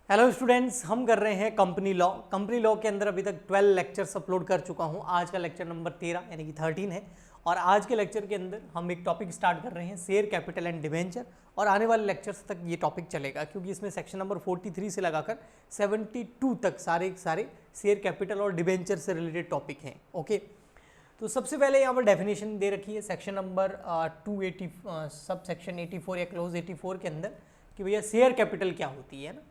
Hello students, हम कर रहे हैं कंपनी लॉ के अंदर अभी तक 12 लेक्चर्स अपलोड कर चुका हूं। आज का लेक्चर नंबर 13 यानी कि 13 है और आज के लेक्चर के अंदर हम एक टॉपिक स्टार्ट कर रहे हैं शेयर कैपिटल एंड डिवेंचर, और आने वाले लेक्चर्स तक ये टॉपिक चलेगा क्योंकि इसमें सेक्शन नंबर 43 से लगाकर 72 तक सारे शेयर कैपिटल और डिवेंचर से रिलेटेड टॉपिक हैं। ओके, तो सबसे पहले यहाँ पर डेफिनेशन दे रखी है सेक्शन नंबर 280 सब सेक्शन 84 या क्लोज 84 के अंदर कि भैया शेयर कैपिटल क्या होती है ना।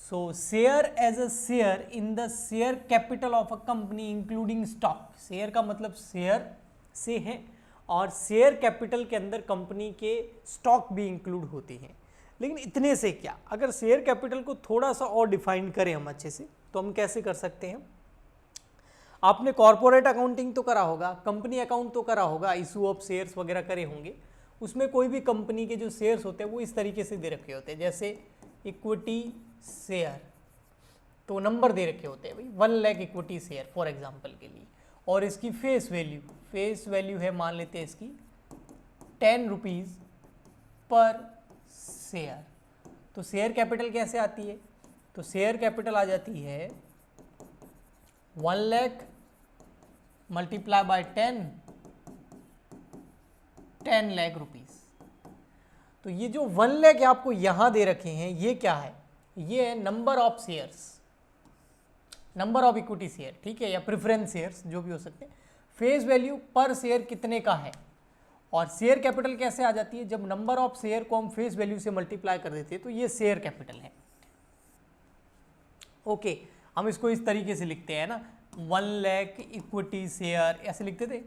So share as a share in the share capital of a company including stock। Share का मतलब शेयर से है और शेयर कैपिटल के अंदर कंपनी के स्टॉक भी इंक्लूड होते हैं। लेकिन इतने से क्या, अगर शेयर कैपिटल को थोड़ा सा और डिफाइन करें हम अच्छे से तो हम कैसे कर सकते हैं। आपने कॉर्पोरेट अकाउंटिंग तो करा होगा, कंपनी अकाउंट तो करा होगा, इशू ऑफ शेयर्स वगैरह करे होंगे। उसमें कोई भी कंपनी के जो शेयर्स होते हैं वो इस तरीके से दे रखे होते हैं, जैसे इक्विटी शेयर, तो नंबर दे रखे होते हैं भाई 1 lakh equity share for example के लिए, और इसकी फेस वैल्यू है, मान लेते हैं इसकी 10 रुपीज़ पर शेयर। तो शेयर कैपिटल कैसे आती है, तो शेयर कैपिटल आ जाती है 1 lakh multiply by 10 lakh rupees. तो ये जो 1 लाख आपको यहां दे रखे हैं ये क्या है, ये है number of shares, number of equity share, ठीक है, या प्रेफरेंस शेयर्स जो भी हो सकते हैं। फेस वैल्यू पर शेयर कितने का है, और शेयर कैपिटल कैसे आ जाती है, जब नंबर ऑफ शेयर को हम फेस वैल्यू से मल्टीप्लाई कर देते हैं तो ये शेयर कैपिटल है। ओके, हम इसको इस तरीके से लिखते हैं ना, 1 लाख इक्विटी शेयर ऐसे लिखते थे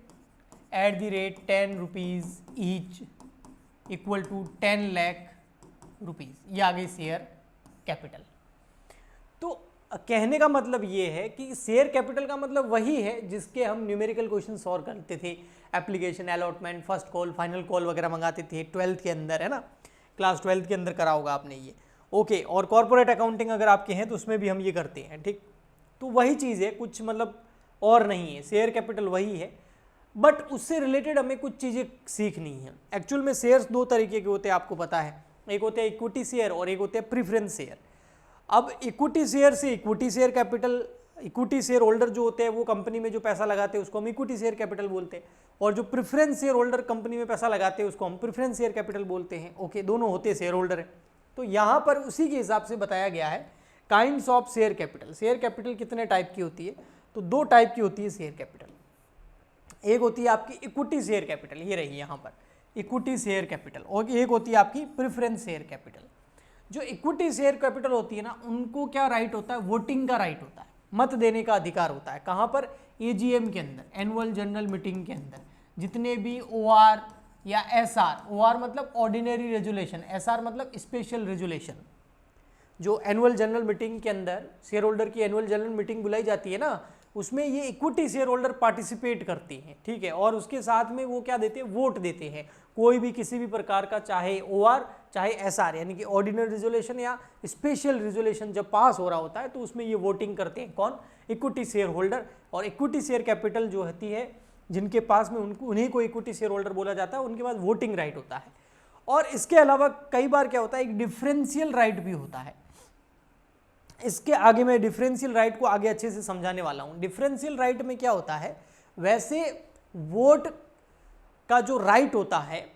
@ 10 rupees each equal to 10 lakh rupees, ये आ गई शेयर कैपिटल। तो कहने का मतलब ये है कि शेयर कैपिटल का मतलब वही है जिसके हम न्यूमेरिकल क्वेश्चन सॉल्व करते थे, application, allotment, first call, final call वगैरह मंगाते थे 12th के अंदर, है ना, क्लास 12th के अंदर करा होगा आपने ये। ओके, और कॉर्पोरेट अकाउंटिंग अगर आपके हैं तो उसमें भी हम ये करते हैं, ठीक। तो वही चीज़ है, कुछ मतलब और नहीं है, शेयर कैपिटल वही है, बट उससे रिलेटेड हमें कुछ चीज़ें सीखनी है। एक्चुअल में शेयर्स 2 तरीके के होते हैं, आपको पता है, एक होते हैं इक्विटी शेयर और एक होते हैं प्रीफरेंस शेयर। अब इक्विटी शेयर से equity share capital, equity share holder जो होते हैं वो कंपनी में जो पैसा लगाते हैं उसको हम इक्विटी शेयर कैपिटल बोलते हैं, और जो प्रेफरेंस शेयर होल्डर कंपनी में पैसा लगाते हैं उसको हम प्रेफरेंस शेयर कैपिटल बोलते हैं। ओके, दोनों होते हैं शेयर होल्डर है। तो यहाँ पर उसी के हिसाब से बताया गया है kinds of share capital. Share capital कितने टाइप की होती है, तो 2 टाइप की होती है शेयर कैपिटल। एक होती है आपकी इक्विटी शेयर कैपिटल, ये रही यहाँ पर इक्विटी शेयर कैपिटल, और एक होती है आपकी प्रेफरेंस शेयर कैपिटल। जो इक्विटी शेयर कैपिटल होती है ना, उनको क्या राइट होता है, वोटिंग का राइट होता है, मत देने का अधिकार होता है। कहाँ पर, एजीएम के अंदर, एनुअल जनरल मीटिंग के अंदर जितने भी ओआर या एसआर, ओआर मतलब ऑर्डिनरी रेजुलेशन, एसआर मतलब स्पेशल रेजुलेशन, जो एनुअल जनरल मीटिंग के अंदर शेयर होल्डर की एनुअल जनरल मीटिंग बुलाई जाती है ना, उसमें ये इक्विटी शेयर होल्डर पार्टिसिपेट करते हैं, ठीक है, और उसके साथ में वो क्या देते हैं, वोट देते हैं। कोई भी किसी भी प्रकार का, चाहे ओआर चाहे एसआर यानी कि ऑर्डिनरी रेजोल्यूशन या स्पेशल रेजोल्यूशन जब पास हो रहा होता है तो उसमें ये वोटिंग करते हैं, कौन, इक्विटी शेयर होल्डर। और इक्विटी शेयर कैपिटल जो होती है जिनके पास में, उन्हीं को इक्विटी शेयर होल्डर बोला जाता है, उनके पास वोटिंग राइट होता है। और इसके अलावा कई बार क्या होता है, एक डिफरेंशियल राइट भी होता है। इसके आगे मैं डिफरेंशियल राइट को आगे अच्छे से समझाने वाला हूं। डिफरेंशियल राइट में क्या होता है, वैसे वोट का जो राइट होता है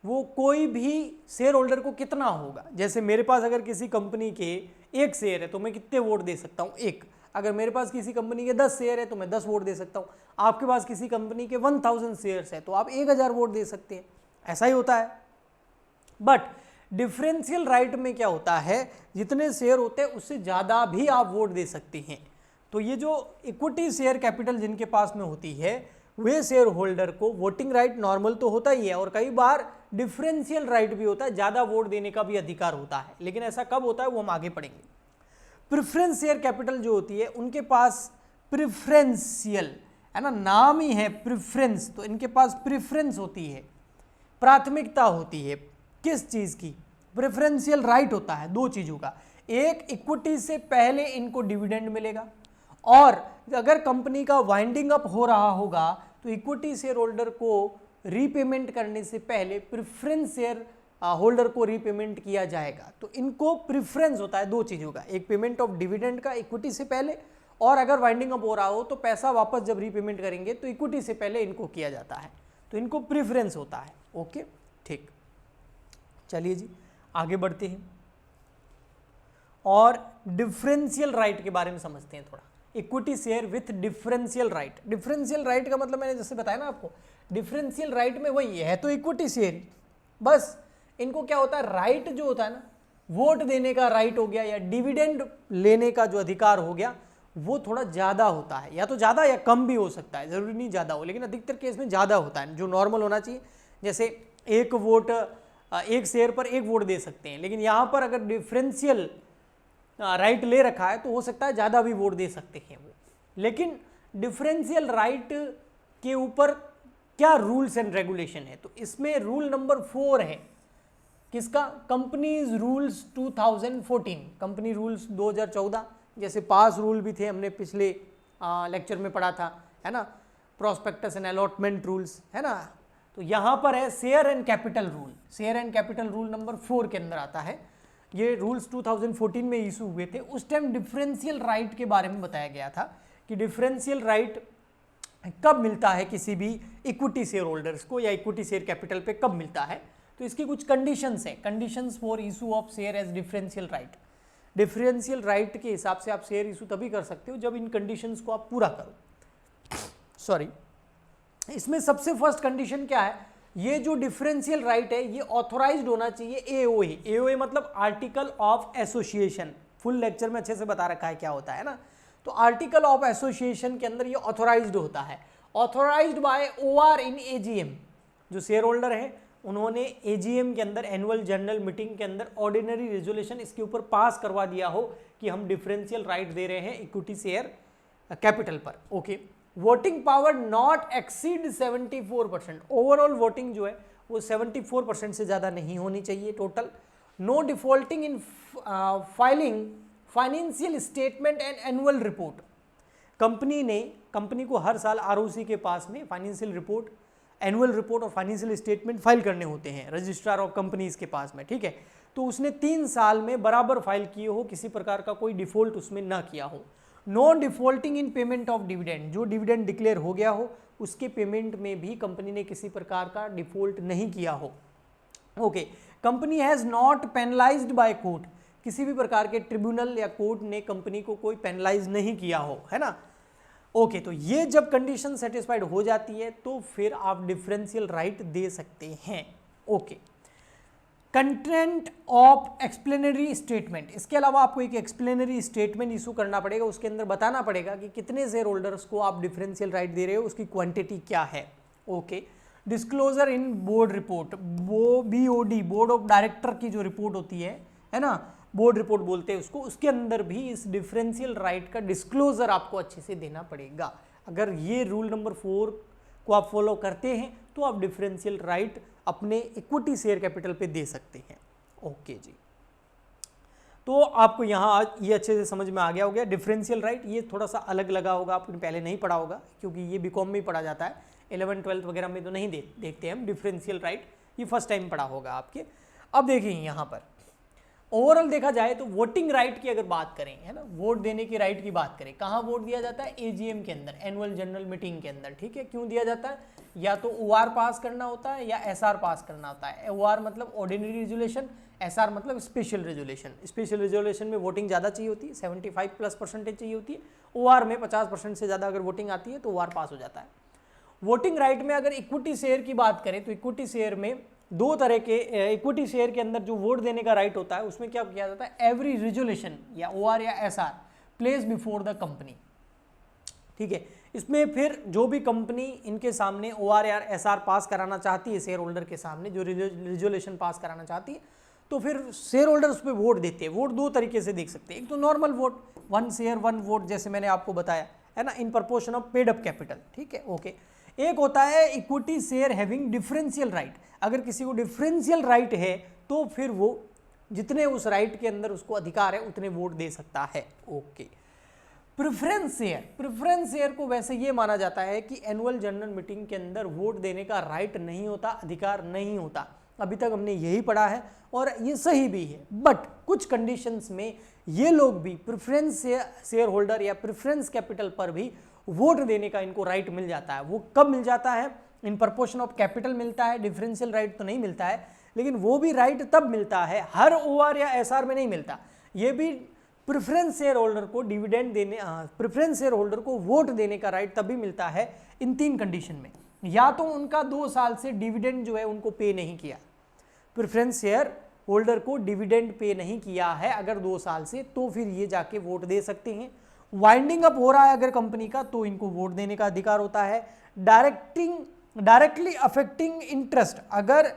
वो कोई भी शेयर होल्डर को कितना होगा, जैसे मेरे पास अगर किसी कंपनी के 1 शेयर है तो मैं कितने वोट दे सकता हूं, 1। अगर मेरे पास किसी कंपनी के 10 शेयर है तो मैं 10 वोट दे सकता हूं। आपके पास किसी कंपनी के 1000 शेयर्स है तो आप 1000 वोट दे सकते हैं, ऐसा ही होता है। बट डिफरेंशियल राइट में क्या होता है, जितने शेयर होते हैं उससे ज़्यादा भी आप वोट दे सकते हैं। तो ये जो इक्विटी शेयर कैपिटल जिनके पास में होती है वे शेयर होल्डर को वोटिंग राइट नॉर्मल तो होता ही है, और कई बार डिफरेंशियल राइट भी होता है, ज़्यादा वोट देने का भी अधिकार होता है। लेकिन ऐसा कब होता है वो हम आगे पढ़ेंगे। प्रेफरेंस शेयर कैपिटल जो होती है उनके पास प्रेफरेंशियल, है ना, नाम ही है प्रेफरेंस, तो इनके पास प्रेफरेंस होती है, प्राथमिकता होती है। किस चीज़ की, प्रेफरेंशियल राइट होता है 2 चीज़ों का, एक इक्विटी से पहले इनको डिविडेंड मिलेगा, और अगर कंपनी का वाइंडिंग अप हो रहा होगा तो इक्विटी शेयर होल्डर को रीपेमेंट करने से पहले प्रेफरेंस शेयर होल्डर को रीपेमेंट किया जाएगा। तो इनको प्रिफरेंस होता है दो चीज़ों का, एक पेमेंट ऑफ डिविडेंड का इक्विटी से पहले, और अगर वाइंडिंग अप हो रहा हो तो पैसा वापस जब रीपेमेंट करेंगे तो इक्विटी से पहले इनको किया जाता है, तो इनको प्रिफरेंस होता है। ओके ठीक, चलिए जी आगे बढ़ते हैं और डिफरेंशियल राइट के बारे में समझते हैं थोड़ा। Equity share with differential right. Differential right का मतलब मैंने जैसे बताया ना आपको, डिफरेंशियल राइट में वही है तो इक्विटी शेयर, बस इनको क्या होता है, राइट जो होता है ना, वोट देने का राइट हो गया या डिविडेंड लेने का जो अधिकार हो गया, वो थोड़ा ज़्यादा होता है, या तो ज़्यादा या कम भी हो सकता है, ज़रूरी नहीं ज़्यादा हो, लेकिन अधिकतर केस में ज़्यादा होता है जो नॉर्मल होना चाहिए। जैसे एक वोट, एक शेयर पर एक वोट दे सकते हैं, लेकिन यहाँ पर अगर डिफरेंशियल राइट ले रखा है तो हो सकता है ज़्यादा भी वोट दे सकते हैं वो। लेकिन डिफरेंशियल राइट के ऊपर क्या रूल्स एंड रेगुलेशन है, तो इसमें रूल नंबर 4 है किसका, कंपनीज रूल्स 2014, कंपनी रूल्स 2014, जैसे पास रूल भी थे, हमने पिछले लेक्चर में पढ़ा था, है ना, प्रोस्पेक्टस एंड अलॉटमेंट रूल्स, है ना। तो यहाँ पर है share and capital rule, share and capital rule number 4 के अंदर आता है। ये रूल्स 2014 में इशू हुए थे। उस टाइम डिफरेंशियल राइट के बारे में बताया गया था कि डिफरेंशियल राइट कब मिलता है किसी भी इक्विटी शेयर होल्डर्स को, या इक्विटी शेयर कैपिटल पे कब मिलता है। तो इसकी कुछ कंडीशंस हैं, conditions for issue of share as differential right. Differential right के हिसाब से आप शेयर इशू तभी कर सकते हो जब इन कंडीशंस को आप पूरा करो। सॉरी, इसमें सबसे फर्स्ट कंडीशन क्या है, ये जो डिफरेंशियल राइट है ये ऑथोराइज्ड होना चाहिए एओए। एओए मतलब article of association, full lecture में अच्छे से बता रखा है क्या होता है ना। तो आर्टिकल ऑफ एसोसिएशन के अंदर ये ऑथोराइज्ड होता है, authorised by or in AGM. जो शेयर होल्डर है उन्होंने एजीएम के अंदर, एनुअल जनरल मीटिंग के अंदर ऑर्डिनरी रेजोल्यूशन इसके ऊपर पास करवा दिया हो कि हम डिफरेंशियल राइट दे रहे हैं इक्विटी शेयर कैपिटल पर। Okay, voting power not exceed 74%, overall voting जो है वो 74% से ज़्यादा नहीं होनी चाहिए total. No defaulting in filing financial statement and annual report. Company को हर साल आरओसी के पास में फाइनेंशियल रिपोर्ट, एनुअल रिपोर्ट और फाइनेंशियल स्टेटमेंट फाइल करने होते हैं रजिस्ट्रार ऑफ कंपनीज के पास में, ठीक है। तो उसने 3 साल में बराबर फाइल किए हो, किसी प्रकार का कोई डिफॉल्ट उसमें ना किया हो। Non defaulting in payment of dividend, जो डिविडेंड डिक्लेयर हो गया हो उसके पेमेंट में भी कंपनी ने किसी प्रकार का डिफॉल्ट नहीं किया हो। Okay, company has not penalised by court, किसी भी प्रकार के ट्रिब्यूनल या कोर्ट ने कंपनी को कोई पेनलाइज नहीं किया हो, है ना। ओके, तो ये जब कंडीशन सेटिस्फाइड हो जाती है तो फिर आप डिफरेंशियल राइट दे सकते हैं। ओके, कंटेंट ऑफ एक्सप्लेनरी स्टेटमेंट, इसके अलावा आपको एक एक्सप्लेनरी स्टेटमेंट इशू करना पड़ेगा, उसके अंदर बताना पड़ेगा कि कितने शेयर होल्डर्स को आप डिफरेंशियल राइट दे रहे हो, उसकी क्वांटिटी क्या है। Okay, disclosure in board report, BOD, board of director की जो रिपोर्ट होती है ना, बोर्ड रिपोर्ट बोलते हैं उसको, उसके अंदर भी इस डिफरेंशियल राइट का डिस्क्लोजर आपको अच्छे से देना पड़ेगा। अगर ये रूल नंबर 4 को आप फॉलो करते हैं तो आप डिफरेंशियल राइट अपने इक्विटी शेयर कैपिटल पे दे सकते हैं। ओके जी, तो आपको यहाँ ये अच्छे से समझ में आ गया हो गया डिफरेंशियल राइट। ये थोड़ा सा अलग लगा होगा, आपने पहले नहीं पढ़ा होगा क्योंकि ये बीकॉम में ही पढ़ा जाता है, 11th 12th वगैरह में तो नहीं देखते हम डिफरेंशियल राइट, ये फर्स्ट टाइम पढ़ा होगा आपके। अब देखिए यहाँ पर ओवरऑल देखा जाए तो वोटिंग राइट की अगर बात करें, है ना, वोट देने की राइट की बात करें, कहाँ वोट दिया जाता है, एजीएम के अंदर, एनुअल जनरल मीटिंग के अंदर, ठीक है। क्यों दिया जाता है, या तो ओआर पास करना होता है या एसआर पास करना होता है। ओआर मतलब ऑर्डिनरी रेजोल्यूशन, एसआर मतलब स्पेशल रेजोल्यूशन। स्पेशल रेजोल्यूशन में वोटिंग ज़्यादा चाहिए होती है, 75+% चाहिए होती है। ओआर में 50% से ज़्यादा अगर वोटिंग आती है तो ओआर पास हो जाता है। वोटिंग राइट में अगर इक्विटी शेयर की बात करें तो इक्विटी शेयर में 2 तरह के, इक्विटी शेयर के अंदर जो वोट देने का राइट होता है उसमें क्या किया जाता है, एवरी रेजोल्यूशन या ओआर या SR place before the company, ठीक है। इसमें फिर जो भी कंपनी इनके सामने ओआर या एसआर पास कराना चाहती है, शेयर होल्डर के सामने जो रेजोल्यूशन पास कराना चाहती है, तो फिर शेयर होल्डर उस पर वोट देते हैं। वोट 2 तरीके से देख सकते हैं, एक तो नॉर्मल वोट, 1 शेयर 1 वोट, जैसे मैंने आपको बताया, है ना, in proportion of paid up capital, ठीक है। ओके, एक होता है equity share having differential right. अगर किसी को डिफरेंशियल राइट है तो फिर वो जितने उस राइट के अंदर उसको अधिकार है उतने वोट दे सकता है। Okay, preference share, preference share को वैसे ये माना जाता है कि एनुअल जनरल मीटिंग के अंदर वोट देने का राइट नहीं होता, अधिकार नहीं होता, अभी तक हमने यही पढ़ा है और ये सही भी है। बट कुछ कंडीशंस में ये लोग भी प्रेफरेंस शेयर होल्डर या प्रेफरेंस कैपिटल पर भी वोट देने का इनको राइट मिल जाता है। वो कब मिल जाता है? इन प्रपोर्शन ऑफ कैपिटल मिलता है, डिफरेंशियल राइट तो नहीं मिलता है, लेकिन वो भी राइट तब मिलता है, हर ओआर या एसआर में नहीं मिलता। ये भी प्रेफरेंस शेयर होल्डर को डिविडेंड देने, प्रेफरेंस शेयर होल्डर को वोट देने का राइट तभी मिलता है इन 3 कंडीशन में। या तो उनका 2 साल से डिविडेंड जो है उनको पे नहीं किया, प्रेफरेंस शेयर होल्डर को डिविडेंड पे नहीं किया है अगर 2 साल से, तो फिर ये जाके वोट दे सकते हैं। वाइंडिंग अप हो रहा है अगर कंपनी का, तो इनको वोट देने का अधिकार होता है। डायरेक्टली अफेक्टिंग इंटरेस्ट, अगर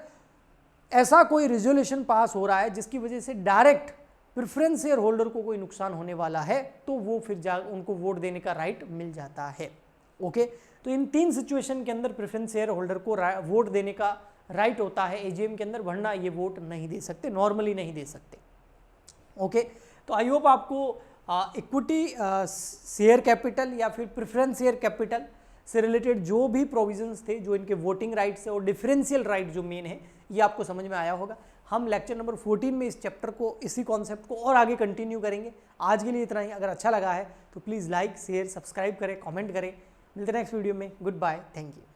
ऐसा कोई रेजोल्यूशन पास हो रहा है जिसकी वजह से डायरेक्ट प्रेफरेंस शेयर होल्डर को कोई नुकसान होने वाला है, तो वो फिर उनको वोट देने का राइट मिल जाता है। ओके, तो इन 3 सिचुएशन के अंदर प्रेफरेंस शेयर होल्डर को वोट देने का राइट होता है एजीएम के अंदर, वरना ये वोट नहीं दे सकते, नॉर्मली नहीं दे सकते। ओके, तो आई होप आपको इक्विटी शेयर कैपिटल या फिर प्रेफरेंस शेयर कैपिटल से रिलेटेड जो भी प्रोविजंस थे, जो इनके वोटिंग राइट्स है और डिफरेंशियल राइट जो मेन है, ये आपको समझ में आया होगा। हम लेक्चर नंबर 14 में इस चैप्टर को, इसी कॉन्सेप्ट को और आगे कंटिन्यू करेंगे। आज के लिए इतना ही। अगर अच्छा लगा है तो प्लीज़ लाइक शेयर सब्सक्राइब करें, कमेंट करें। मिलते हैं नेक्स्ट वीडियो में। Good bye, thank you.